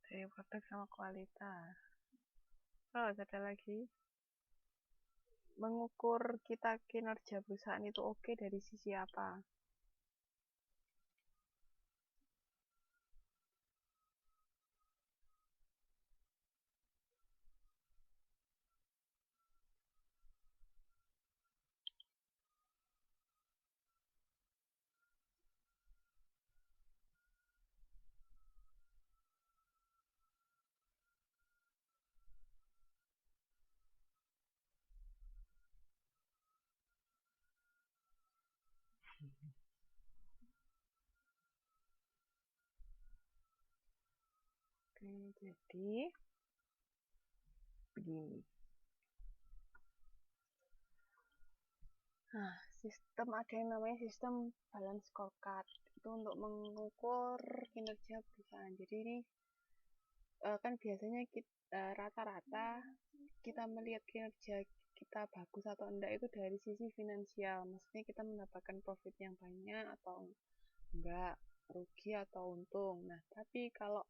dari produk sama kualitas. Terus ada lagi, mengukur kita kinerja perusahaan itu oke dari sisi apa? Oke, jadi begini. Nah, ada yang namanya sistem balance scorecard. Itu untuk mengukur kinerja perusahaan. Jadi ini kan biasanya rata-rata kita melihat kinerja kita bagus atau enggak itu dari sisi finansial. Maksudnya kita mendapatkan profit yang banyak atau enggak, rugi atau untung. Nah, tapi kalau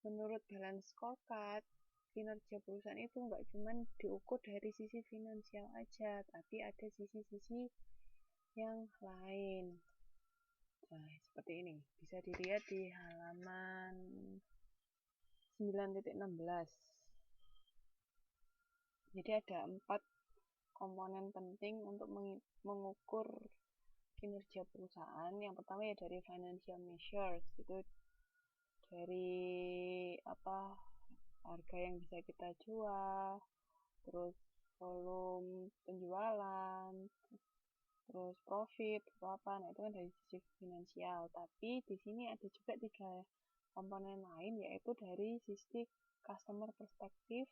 menurut balance scorecard, kinerja perusahaan itu enggak cuma diukur dari sisi finansial aja, tapi ada sisi-sisi yang lain. Nah, seperti ini. Bisa dilihat di halaman 9.16. Jadi ada 4 komponen penting untuk mengukur kinerja perusahaan. Yang pertama ya dari financial measures, itu dari harga yang bisa kita jual, terus volume penjualan, terus profit atau apa. Nah, itu kan dari sisi finansial. Tapi di sini ada juga 3 komponen lain, yaitu dari sisi customer perspective,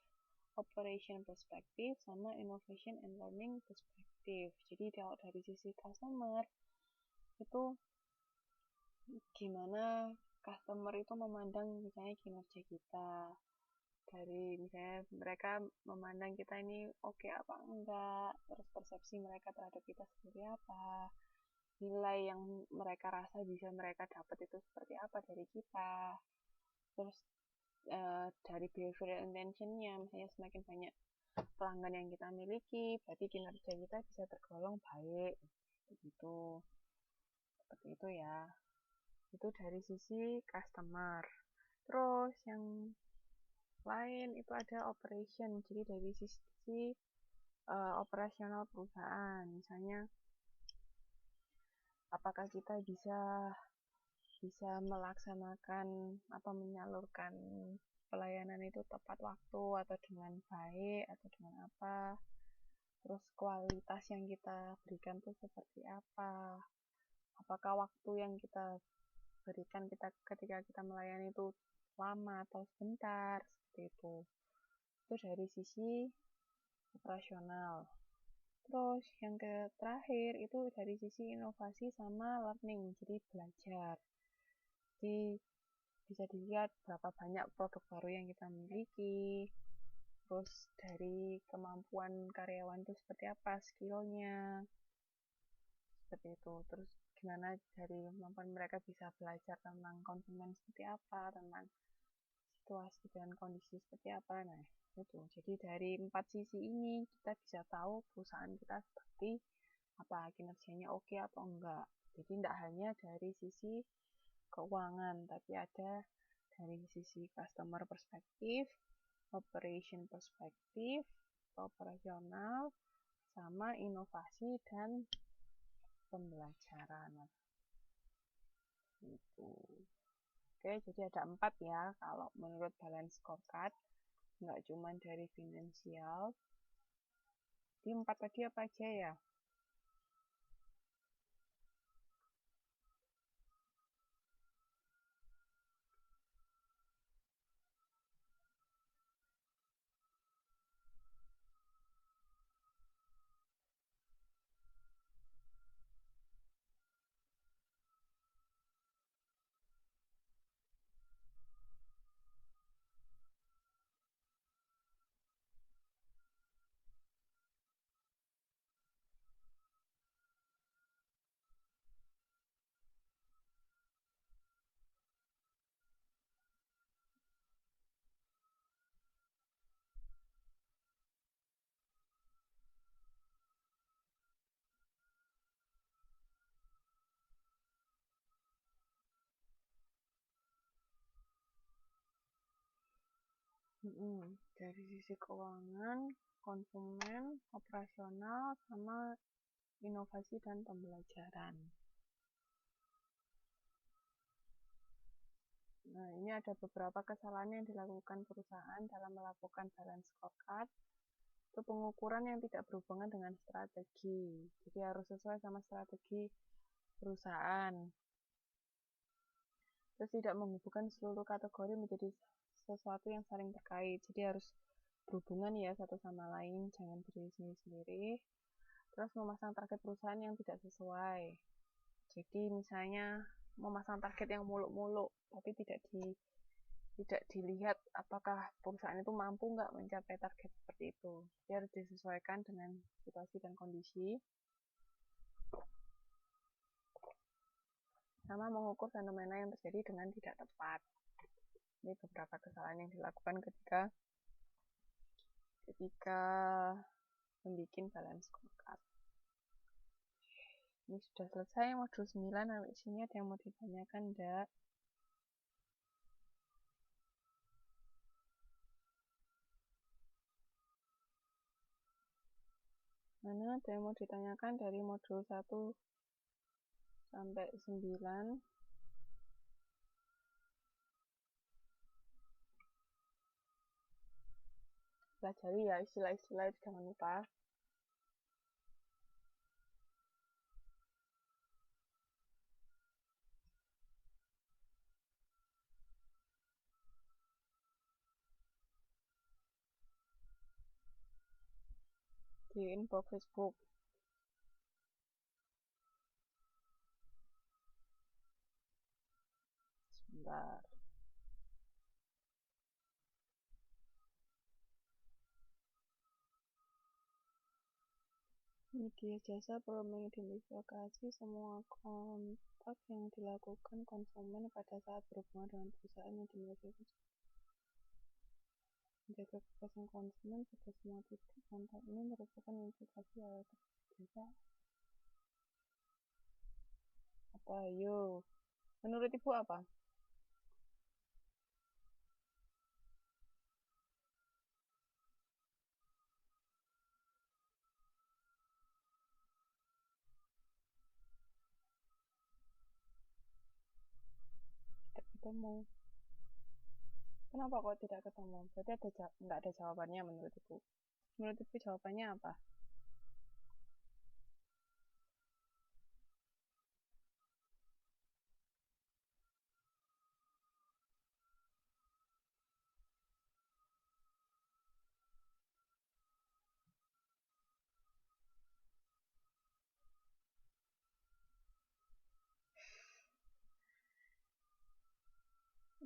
operation perspective, sama innovation and learning perspective. Jadi kalau dari sisi customer itu gimana customer itu memandang misalnya kinerja kita, dari misalnya mereka memandang kita ini oke apa enggak, terus persepsi mereka terhadap kita seperti apa, nilai yang mereka rasa bisa mereka dapat itu seperti apa dari kita. Terus dari behavioral intention-nya, misalnya semakin banyak pelanggan yang kita miliki, berarti kinerja kita bisa tergolong baik, begitu. Seperti itu ya. Itu dari sisi customer. Terus yang lain itu ada operation, jadi dari sisi operasional perusahaan. Misalnya apakah kita bisa melaksanakan menyalurkan pelayanan itu tepat waktu atau dengan baik atau dengan apa, terus kualitas yang kita berikan itu seperti apa, apakah waktu yang kita berikan ketika kita melayani itu lama atau sebentar, seperti itu dari sisi operasional. Terus yang terakhir itu dari sisi inovasi sama learning, jadi belajar. Jadi bisa dilihat berapa banyak produk baru yang kita miliki, terus dari kemampuan karyawan itu seperti apa skillnya, seperti itu. Terus gimana dari kemampuan mereka bisa belajar tentang konsumen seperti apa, tentang situasi dan kondisi seperti apa. Nah, itu. Jadi dari 4 sisi ini kita bisa tahu perusahaan kita seperti apa, kinerjanya oke atau enggak. Jadi tidak hanya dari sisi keuangan, tapi ada dari sisi customer perspektif, operation perspektif, operasional, sama inovasi dan pembelajaran. Gitu. Oke, jadi ada 4 ya kalau menurut balance scorecard, nggak cuma dari finansial. Di 4 tadi apa aja ya? Dari sisi keuangan, konsumen, operasional, sama inovasi dan pembelajaran. Nah, ini ada beberapa kesalahan yang dilakukan perusahaan dalam melakukan balance scorecard. Itu pengukuran yang tidak berhubungan dengan strategi. Jadi harus sesuai sama strategi perusahaan. Terus tidak menghubungkan seluruh kategori menjadi sesuatu yang saling terkait. Jadi harus berhubungan ya satu sama lain, jangan berdiri sendiri-sendiri. Terus memasang target perusahaan yang tidak sesuai. Jadi misalnya memasang target yang muluk-muluk, tapi tidak dilihat apakah perusahaan itu mampu nggak mencapai target seperti itu. Jadi harus disesuaikan dengan situasi dan kondisi. Sama mengukur fenomena yang terjadi dengan tidak tepat. Ini beberapa kesalahan yang dilakukan ketika membuat balance scorecard. Ini sudah selesai modul 9, sampai sini ada yang mau ditanyakan enggak? Mana ada yang mau ditanyakan dari modul 1 sampai 9? Pelajari ya istilah-istilah itu, jangan lupa. Di info Facebook. Sebentar. Media jasa perlu mengidentifikasi semua kontak yang dilakukan konsumen pada saat berhubungan dengan perusahaan yang dimiliki. Menjaga kepuasan konsumen pada semua titik kontak ini merupakan implikasi hal jasa. Apa? Ayo. Menurut Ibu apa? Tidak ketemu. Kenapa kok tidak ketemu? Berarti nggak ada jawabannya menurut Ibu. Menurut Ibu jawabannya apa?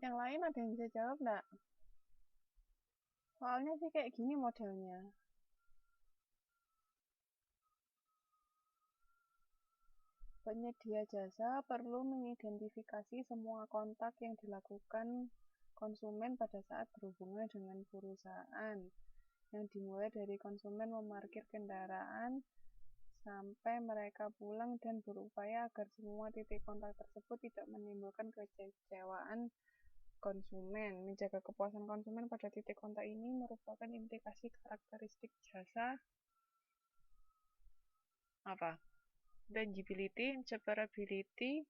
Yang lain ada yang bisa jawab nggak? Soalnya sih kayak gini modelnya. Penyedia jasa perlu mengidentifikasi semua kontak yang dilakukan konsumen pada saat berhubungan dengan perusahaan, yang dimulai dari konsumen memarkir kendaraan sampai mereka pulang, dan berupaya agar semua titik kontak tersebut tidak menimbulkan kekecewaan konsumen. Menjaga kepuasan konsumen pada titik kontak ini merupakan implikasi karakteristik jasa apa? Tangibility, interoperability,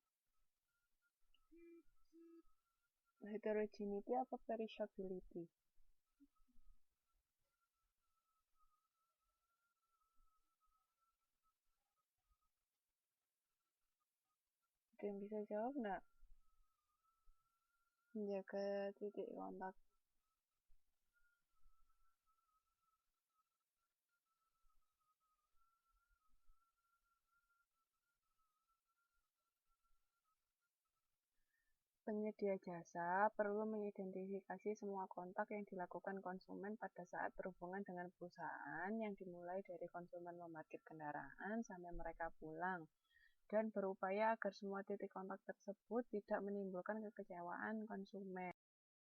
heterogeneity, apa perishability? Ada yang bisa jawab nggak? Menjaga titik kontak. Penyedia jasa perlu mengidentifikasi semua kontak yang dilakukan konsumen pada saat berhubungan dengan perusahaan, yang dimulai dari konsumen memarkir kendaraan sampai mereka pulang, dan berupaya agar semua titik kontak tersebut tidak menimbulkan kekecewaan konsumen.